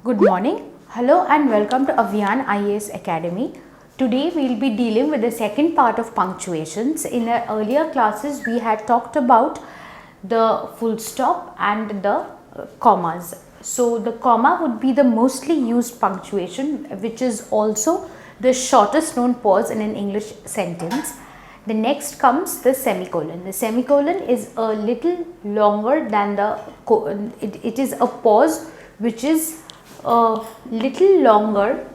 Good morning. Hello and welcome to Avyan IAS Academy. Today we will be dealing with the second part of punctuations. In our earlier classes we had talked about the full stop and the commas. So the comma would be the mostly used punctuation, which is also the shortest known pause in an English sentence. The next comes the semicolon. The semicolon is a little longer than the, it is a pause which is a little longer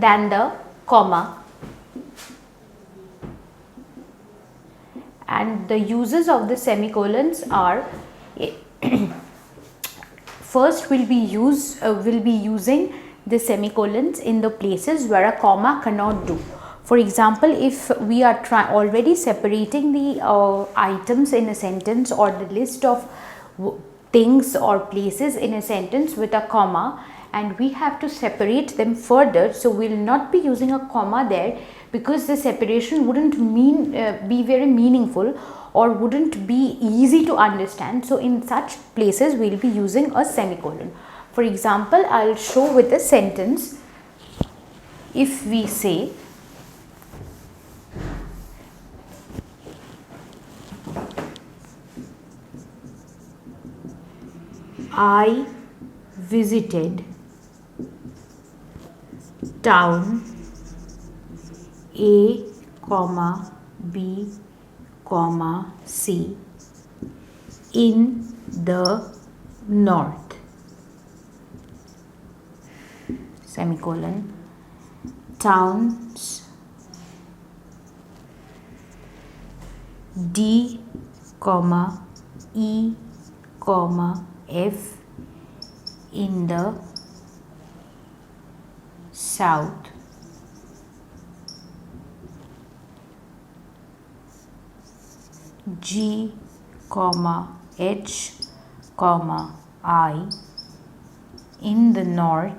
than the comma, and the uses of the semicolons are first will be using the semicolons in the places where a comma cannot do. For example, if we are already separating the items in a sentence or the list of things or places in a sentence with a comma, and we have to separate them further, so we will not be using a comma there because the separation wouldn't be very meaningful or wouldn't be easy to understand. So in such places we will be using a semicolon. For example, I will show with a sentence. If we say I visited town A, B, C in the north, semicolon, towns D, E, F in the south, G, H, I in the north,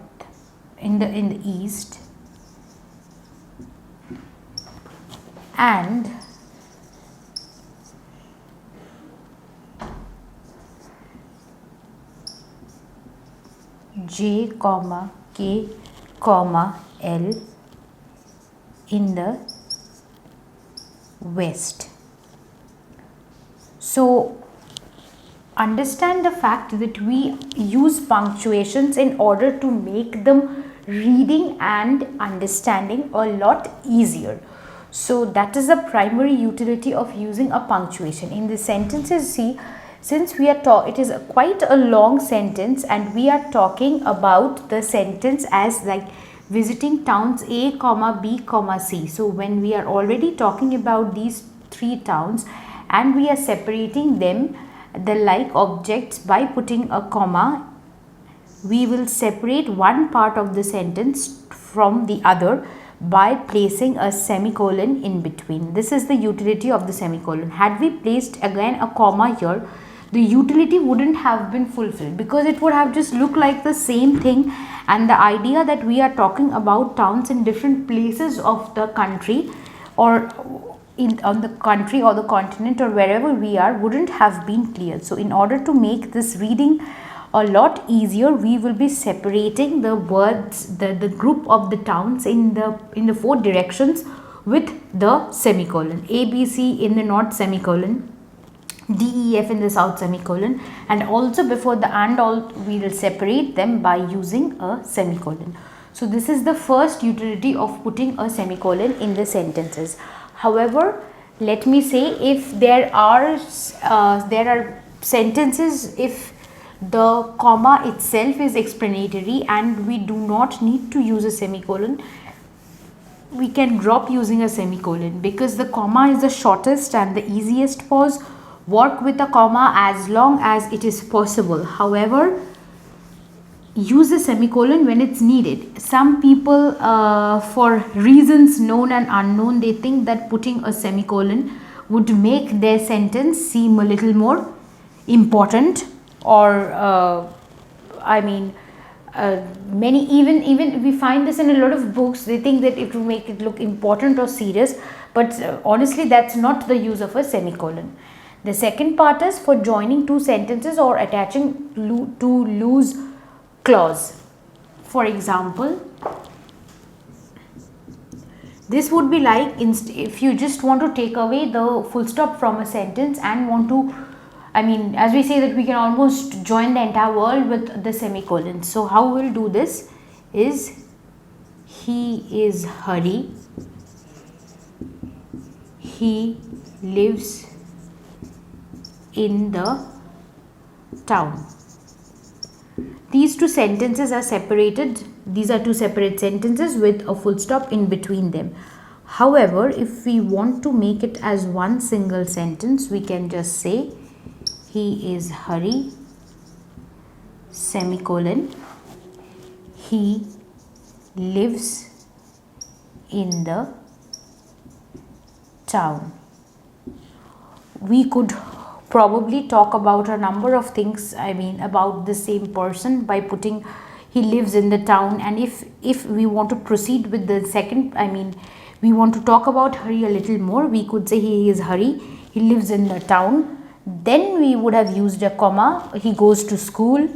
in the east, and J, K, L in the west. So understand the fact that we use punctuations in order to make them reading and understanding a lot easier. So that is the primary utility of using a punctuation. In the sentences, see, since we are it is quite a long sentence and we are talking about the sentence as like visiting towns A, B, C. So when we are already talking about these three towns and we are separating them, the like objects, by putting a comma, we will separate one part of the sentence from the other by placing a semicolon in between. This is the utility of the semicolon. Had we placed again a comma here, the utility wouldn't have been fulfilled because it would have just looked like the same thing, and the idea that we are talking about towns in different places of the country or on the country or the continent or wherever we are wouldn't have been clear. So in order to make this reading a lot easier, we will be separating the words, the group of the towns in the four directions with the semicolon. A, B, C in the north, semicolon, D, E, F in the south, semicolon, and also before the and all we will separate them by using a semicolon. So this is the first utility of putting a semicolon in the sentences. However, let me say, if there are sentences if the comma itself is explanatory and we do not need to use a semicolon, we can drop using a semicolon because the comma is the shortest and the easiest pause. Work with a comma as long as it is possible. However, use a semicolon when it's needed. Some people, for reasons known and unknown, they think that putting a semicolon would make their sentence seem a little more important, or many even we find this in a lot of books. They think that it will make it look important or serious, but honestly that's not the use of a semicolon. The second part is for joining two sentences or attaching two loose clause. For example, this would be like if you just want to take away the full stop from a sentence and want to, as we say that we can almost join the entire world with the semicolon. So how we'll do this is, he is hurry, he lives in the town. These two sentences are separated. These are two separate sentences with a full stop in between them. However, if we want to make it as one single sentence, we can just say, he is hurry, semicolon, he lives in the town. We could probably talk about a number of things, about the same person by putting he lives in the town. And if we want to proceed with the second, we want to talk about hurry a little more, we could say he is hurry, he lives in the town. Then we would have used a comma, he goes to school,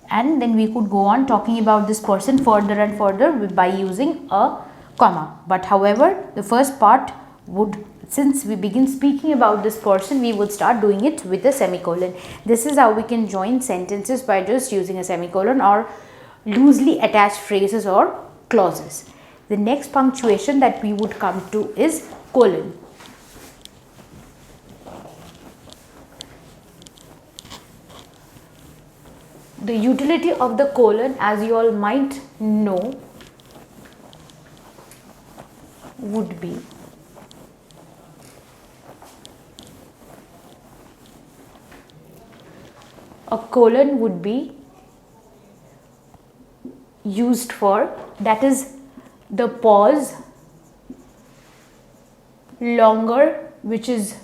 and then we could go on talking about this person further and further by using a comma. But however, the first part would, since we begin speaking about this person, we would start doing it with a semicolon. This is how we can join sentences by just using a semicolon or loosely attached phrases or clauses. The next punctuation that we would come to is colon. The utility of the colon, as you all might know, would be a colon would be used for, that is the pause longer, which is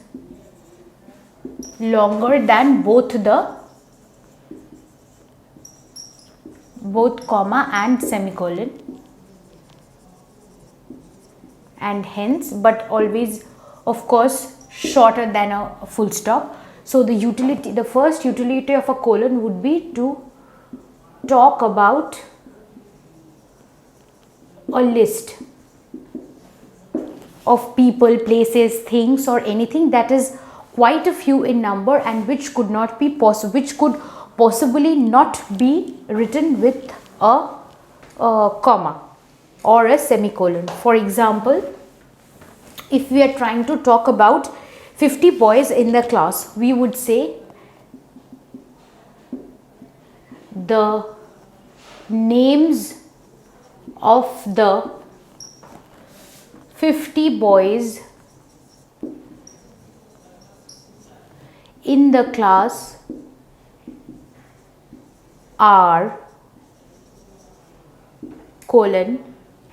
longer than both comma and semicolon, and hence, but always of course shorter than a full stop. So the first utility of a colon would be to talk about a list of people, places, things, or anything that is quite a few in number and which could possibly not be written with a comma or a semicolon. For example, if we are trying to talk about 50 boys in the class, we would say the names of the 50 boys in the class are colon,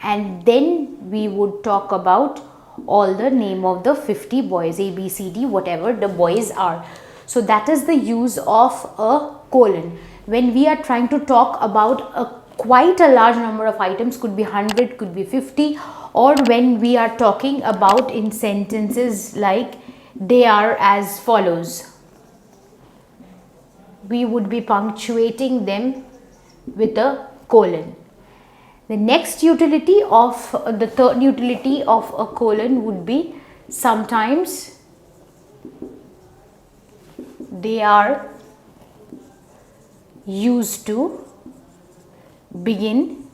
and then we would talk about all the name of the 50 boys, A, B, C, D, whatever the boys are. So that is the use of a colon. When we are trying to talk about quite a large number of items, could be 100, could be 50, or when we are talking about in sentences like they are as follows, we would be punctuating them with a colon. The next utility of the third utility of a colon would be, sometimes they are used to begin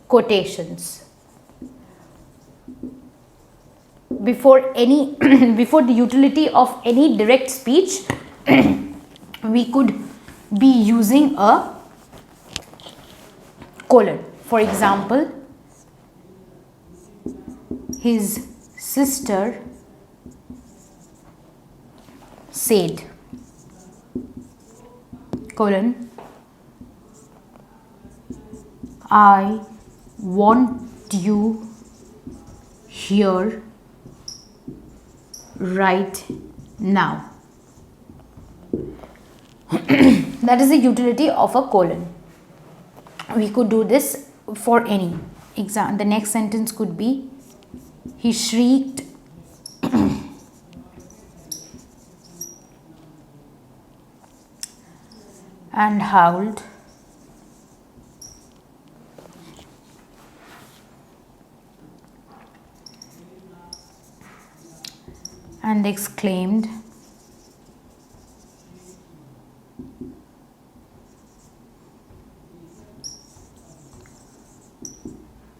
quotations. Before the utility of any direct speech, we could be using a colon. For example, his sister said, colon, I want you here right now. That is the utility of a colon. We could do this for any example. The next sentence could be, he shrieked and howled and exclaimed,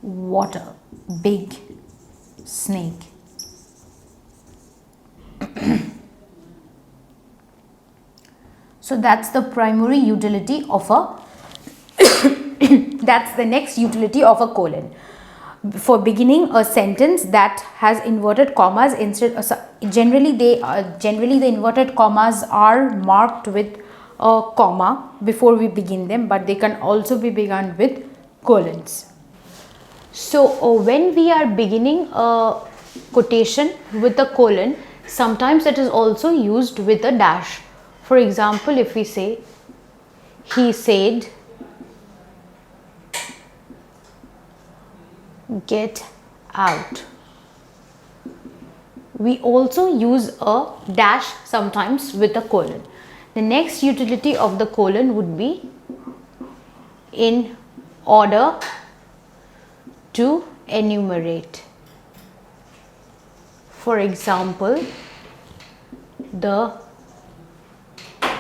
"What a big snake." So that's the primary utility of a that's the next utility of a colon. For beginning a sentence that has inverted commas, instead generally the inverted commas are marked with a comma before we begin them, but they can also be begun with colons. So when we are beginning a quotation with a colon, sometimes it is also used with a dash. For example, if we say, "He said, get out," we also use a dash sometimes with a colon. The next utility of the colon would be in order to enumerate. For example, the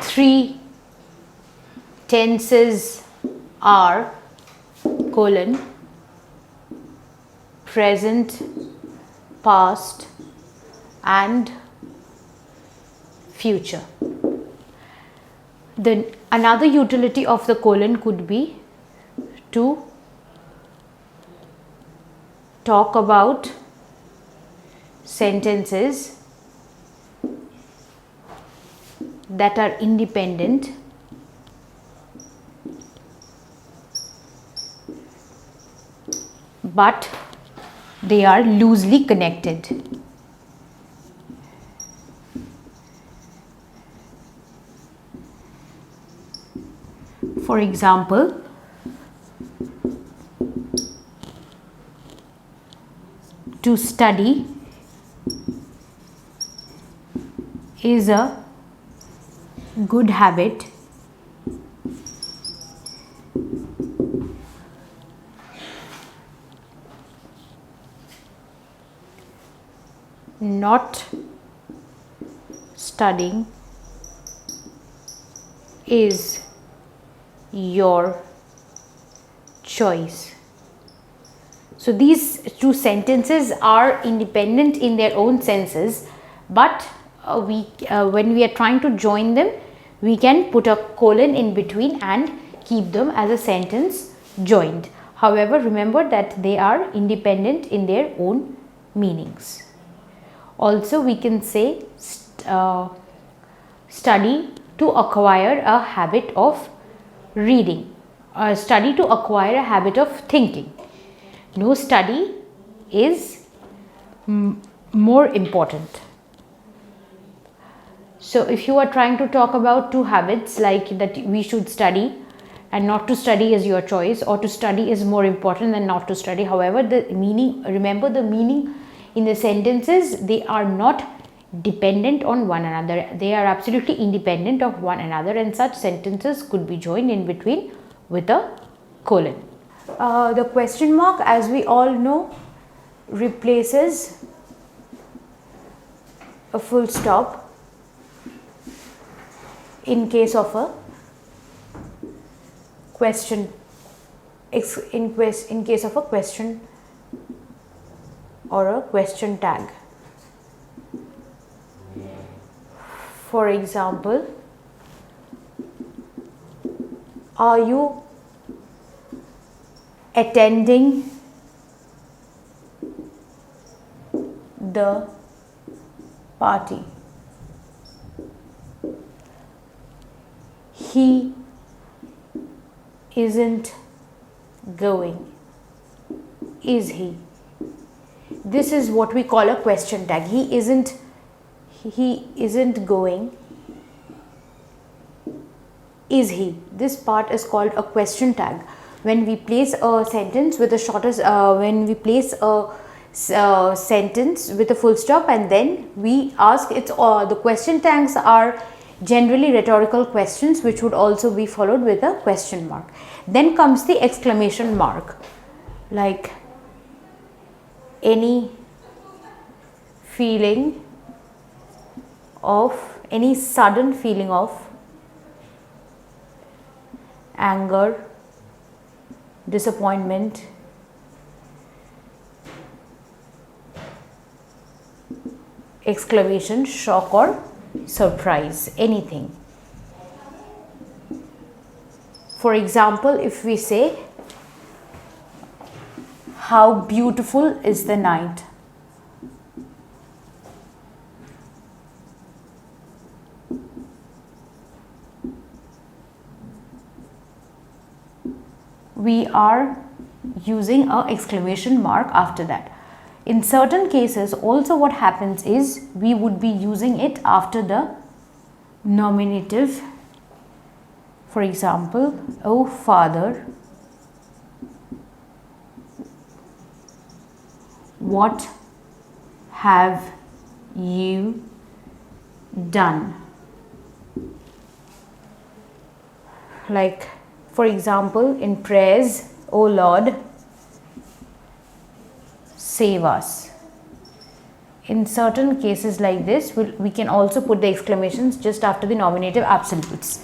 three tenses are colon, present, past and future. Then another utility of the colon could be to talk about sentences that are independent but they are loosely connected. For example, to study is a good habit not studying is your choice. So these two sentences are independent in their own senses, but when we are trying to join them, we can put a colon in between and keep them as a sentence joined. However, remember that they are independent in their own meanings. Also, we can say study to acquire a habit of reading, study to acquire a habit of thinking. No study is more important. So if you are trying to talk about two habits, like that we should study and not to study is your choice, or to study is more important than not to study. However, the meaning, remember the meaning in the sentences, they are not dependent on one another. They are absolutely independent of one another, and such sentences could be joined in between with a colon. The question mark, as we all know, replaces a full stop in case of a question, in case of a question or a question tag. For example, are you attending the party? He isn't going. Is he? This is what we call a question tag. He isn't going. Is he? This part is called a question tag. When we place a sentence with the shortest, when we place a sentence with a full stop and then we ask, it's the question tags are generally rhetorical questions which would also be followed with a question mark. Then comes the exclamation mark, like any feeling of, any sudden feeling of anger, disappointment, exclamation, shock or surprise, anything. For example, if we say, how beautiful is the night? We are using an exclamation mark after that. In certain cases also what happens is we would be using it after the nominative. For example, oh Father, what have you done? Like, for example, in prayers, oh Lord, save us. In certain cases like this, we can also put the exclamations just after the nominative absolutes.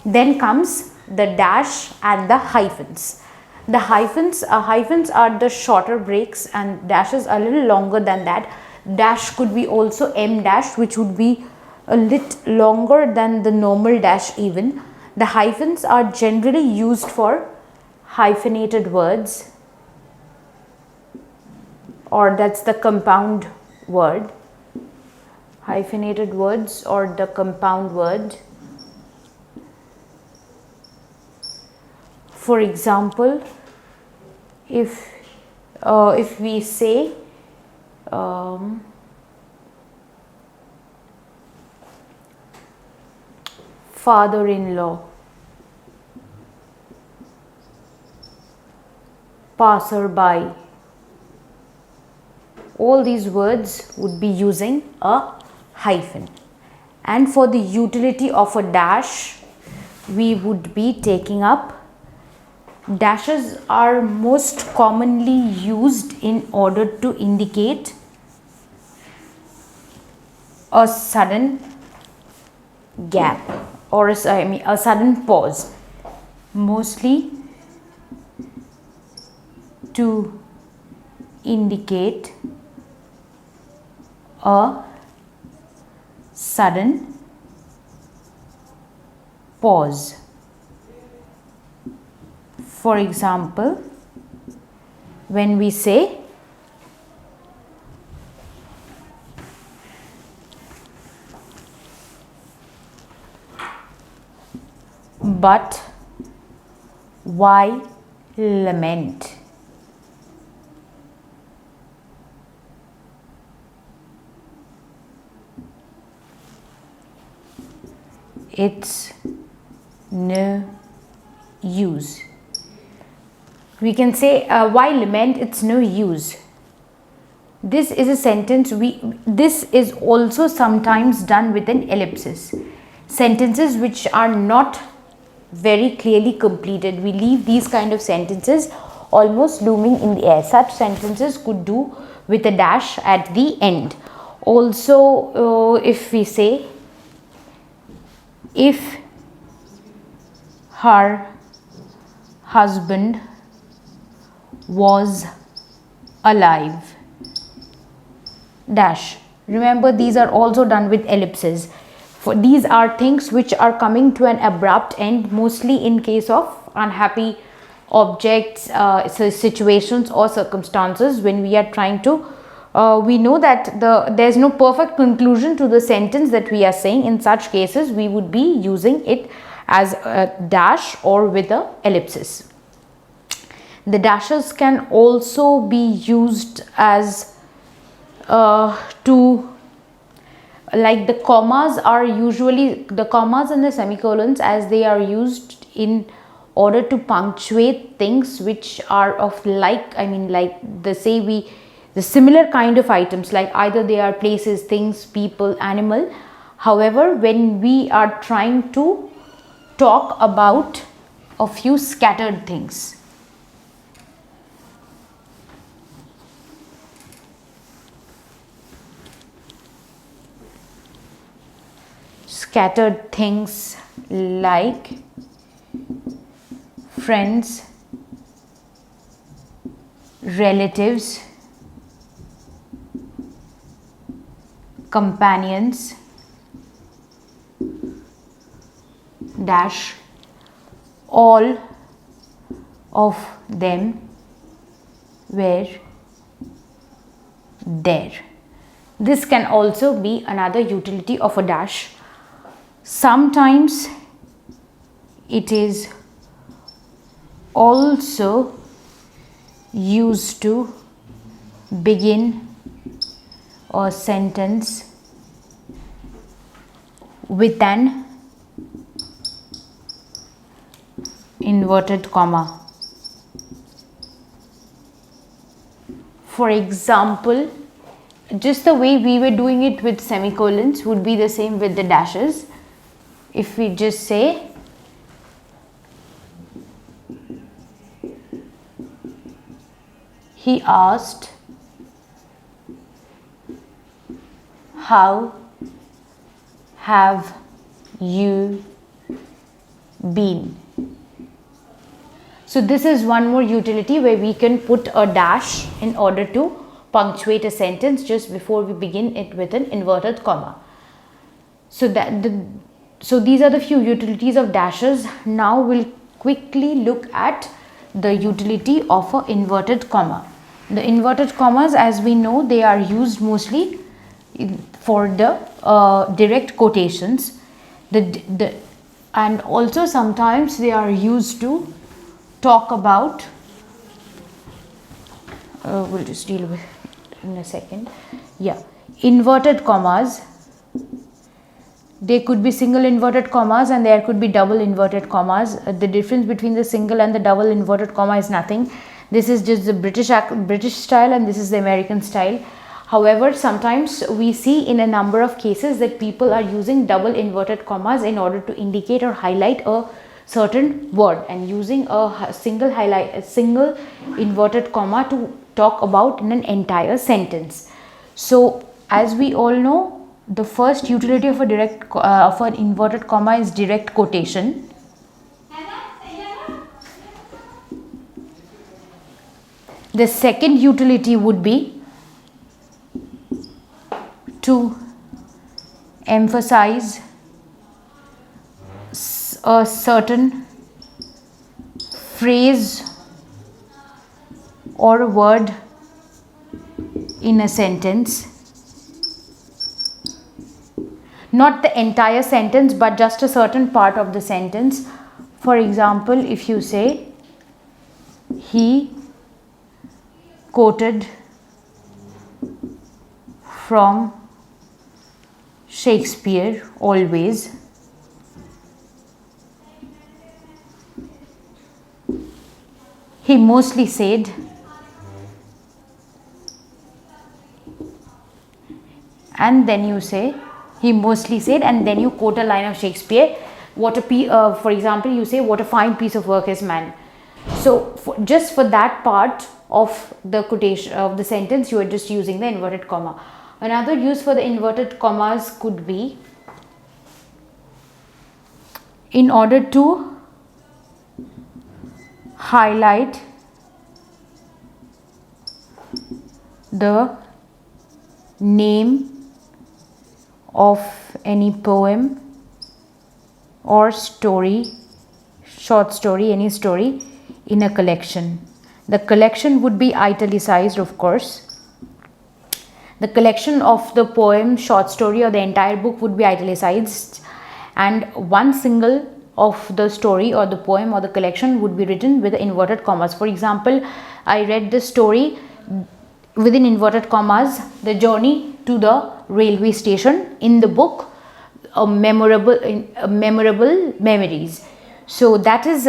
Then comes the dash and the hyphens. The hyphens are the shorter breaks, and dashes are a little longer than that. Dash could be also M dash, which would be a little longer than the normal dash even. The hyphens are generally used for hyphenated words, or that's the compound word. Hyphenated words or the compound word. For example, if we say father-in-law, passerby, all these words would be using a hyphen. And for the utility of a dash, we would be taking up, dashes are most commonly used in order to indicate a sudden gap or a sudden pause, mostly to indicate a sudden pause. For example, when we say but why lament? It's no use. We can say why lament, it's no use. This is a sentence, this is also sometimes done with an ellipsis. Sentences which are not very clearly completed, we leave these kind of sentences almost looming in the air. Such sentences could do with a dash at the end. Also, if we say, if her husband was alive, dash. Remember, these are also done with ellipses. For these are things which are coming to an abrupt end, mostly in case of unhappy objects, situations or circumstances. When we are trying to we know that there is no perfect conclusion to the sentence that we are saying. In such cases, we would be using it as a dash or with a ellipsis. The dashes can also be used as like the commas are usually, the commas and the semicolons, as they are used in order to punctuate things which are of like the similar kind of items, like either they are places, things, people, animal. However, when we are trying to talk about a few scattered things, like friends, relatives, companions, dash, all of them were there. This can also be another utility of a dash. Sometimes it is also used to begin a sentence with an inverted comma. For example, just the way we were doing it with semicolons would be the same with the dashes. If we just say he asked, how have you been? So this is one more utility where we can put a dash in order to punctuate a sentence just before we begin it with an inverted comma. So these are the few utilities of dashes. Now we'll quickly look at the utility of an inverted comma. The inverted commas, as we know, they are used mostly for the direct quotations. And also sometimes they are used to talk about, we'll just deal with it in a second. Yeah, inverted commas. They could be single inverted commas and there could be double inverted commas. The difference between the single and the double inverted comma is nothing. This is just the British style and this is the American style. However, sometimes we see in a number of cases that people are using double inverted commas in order to indicate or highlight a certain word, and using a single inverted comma to talk about in an entire sentence. So as we all know, the first utility of an inverted comma is direct quotation. The second utility would be to emphasize a certain phrase or word in a sentence. Not the entire sentence, but just a certain part of the sentence. For example, if you say, he quoted from Shakespeare always. He mostly said. And then you say, he mostly said, and then you quote a line of Shakespeare. For example, you say, what a fine piece of work is man. So just for that part of the quotation of the sentence, you are just using the inverted comma. Another use for the inverted commas could be in order to highlight the name of any poem or story, short story, any story in a collection. The collection would be italicized, of course. The collection of the poem, short story, or the entire book would be italicized, and one single of the story or the poem or the collection would be written with inverted commas. For example, I read the story within inverted commas, the journey to the railway station, in the book memorable memories. So that is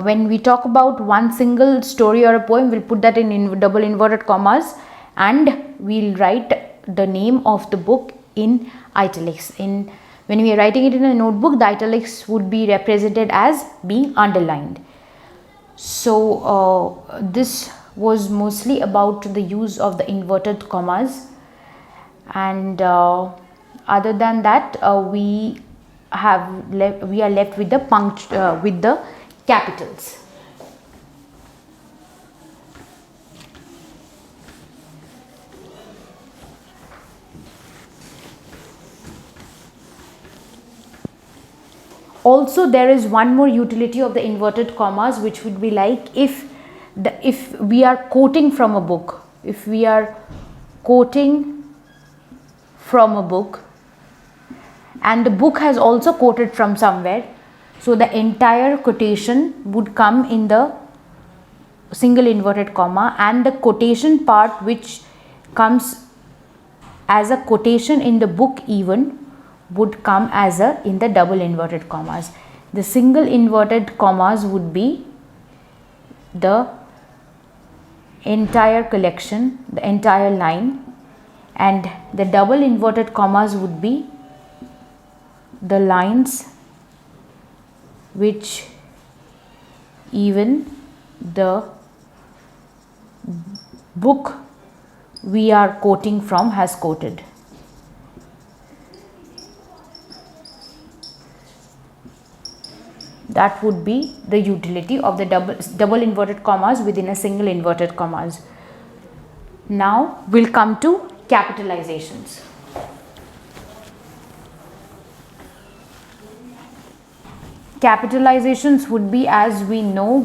when we talk about one single story or a poem, we'll put that in double inverted commas and we'll write the name of the book in italics. When we are writing it in a notebook, the italics would be represented as being underlined. So this was mostly about the use of the inverted commas, and other than that we are left with the capitals. Also, there is one more utility of the inverted commas, which would be like if we are quoting from a book, if we are quoting from a book and the book has also quoted from somewhere, so the entire quotation would come in the single inverted comma, and the quotation part which comes as a quotation in the book even would come as in the double inverted commas. The single inverted commas would be the entire collection, the entire line, and the double inverted commas would be the lines which even the book we are quoting from has quoted. That would be the utility of the double inverted commas within a single inverted commas. Now we'll come to capitalizations. Capitalizations would be, as we know,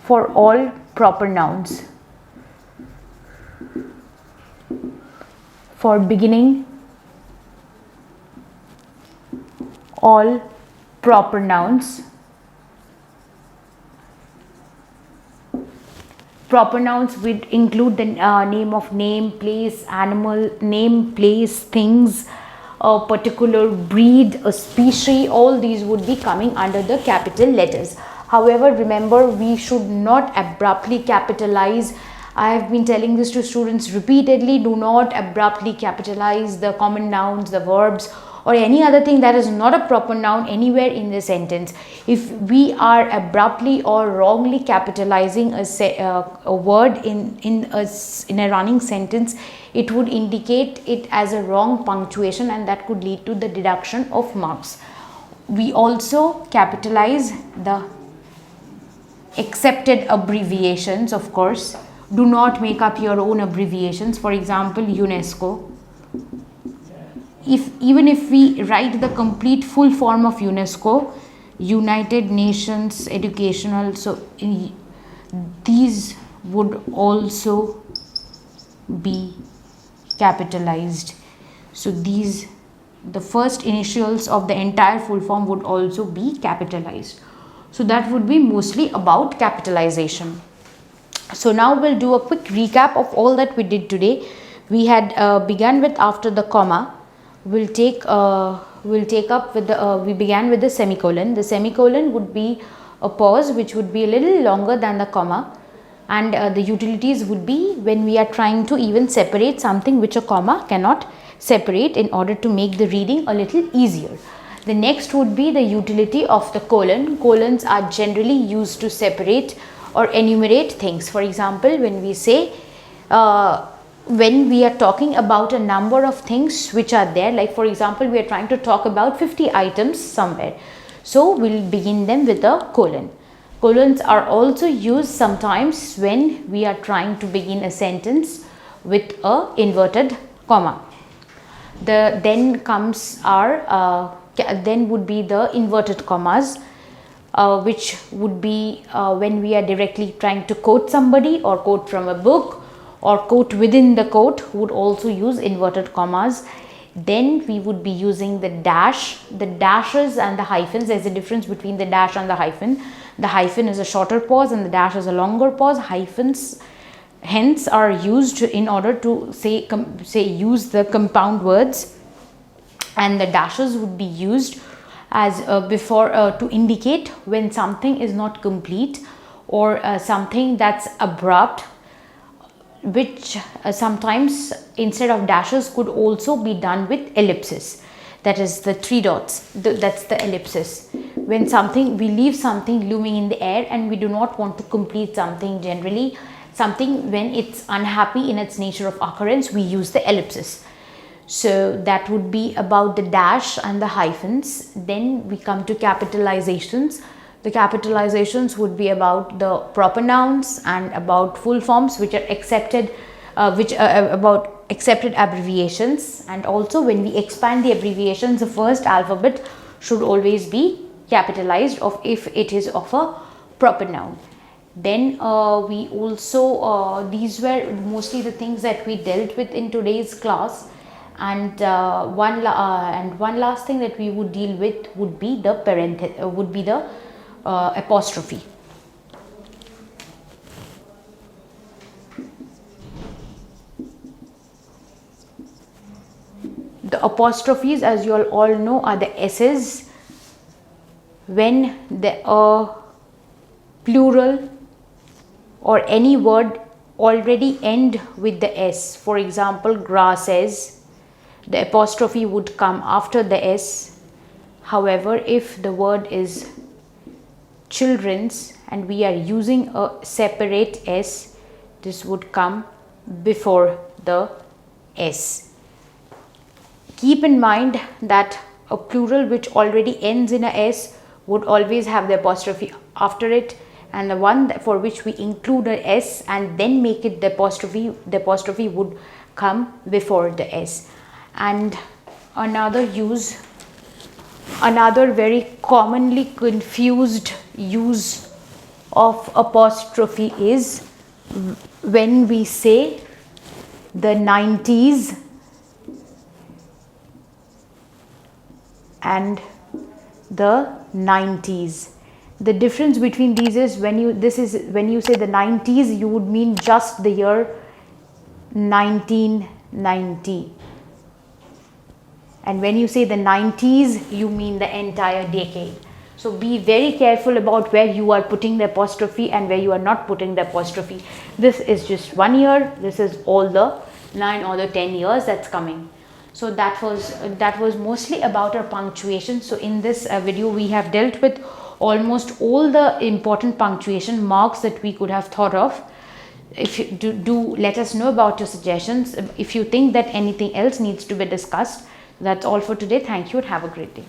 for all proper nouns. For beginning, all proper nouns. Proper nouns would include the name of name, place, animal, name, place, things, a particular breed, a species. All these would be coming under the capital letters. However, remember, we should not abruptly capitalize. I have been telling this to students repeatedly. Do not abruptly capitalize the common nouns, the verbs, or any other thing that is not a proper noun anywhere in the sentence. If we are abruptly or wrongly capitalizing a word in a running sentence, it would indicate it as a wrong punctuation, and that could lead to the deduction of marks. We also capitalize the accepted abbreviations, of course. Do not make up your own abbreviations. For example, UNESCO. Even if we write the complete full form of UNESCO, United Nations Educational, so these would also be capitalized. So the first initials of the entire full form would also be capitalized. So that would be mostly about capitalization. So now we'll do a quick recap of all that we did today. We had begun with after the comma. We began with the semicolon. The semicolon would be a pause which would be a little longer than the comma, and the utilities would be when we are trying to even separate something which a comma cannot separate, in order to make the reading a little easier. The next would be the utility of the colon. Colons are generally used to separate or enumerate things. For example, when we say when we are talking about a number of things which are there, like for example, we are trying to talk about 50 items somewhere, so we'll begin them with a colon. Colons are also used sometimes when we are trying to begin a sentence with a inverted comma. Then would be the inverted commas, which would be when we are directly trying to quote somebody, or quote from a book, or quote within the quote, would also use inverted commas. Then we would be using the dash, the dashes and the hyphens. There's a difference between the dash and the hyphen. The hyphen is a shorter pause and the dash is a longer pause. Hyphens hence are used in order to use the compound words, and the dashes would be used as before to indicate when something is not complete, or something that's abrupt. which sometimes instead of dashes could also be done with ellipses. That is the 3 dots, that's the ellipsis. When we leave something looming in the air and we do not want to complete something, generally something when it's unhappy in its nature of occurrence, we use the ellipsis. So that would be about the dash and the hyphens. Then we come to capitalizations. The capitalizations would be about the proper nouns and about full forms which are accepted, about accepted abbreviations. And also when we expand the abbreviations, the first alphabet should always be capitalized if it is of a proper noun. Then we also these were mostly the things that we dealt with in today's class. And one last thing that we would deal with would be the apostrophe. The apostrophes, as you all know, are the S's when the plural or any word already end with the S. For example, grasses, the apostrophe would come after the S. However, if the word is children's and we are using a separate S, this would come before the S. Keep in mind that a plural which already ends in a S would always have the apostrophe after it, and the one for which we include a S and then make it the apostrophe would come before the S. And another very commonly confused use of apostrophe is when we say the 90s and the 90s. The difference between these is when you say the 90s, you would mean just the year 1990. And when you say the 90s, you mean the entire decade. So be very careful about where you are putting the apostrophe and where you are not putting the apostrophe. This is just 1 year. This is all the 9 or the 10 years that's coming. So that was mostly about our punctuation. So in this video, we have dealt with almost all the important punctuation marks that we could have thought of. If you do let us know about your suggestions. If you think that anything else needs to be discussed. That's all for today. Thank you and have a great day.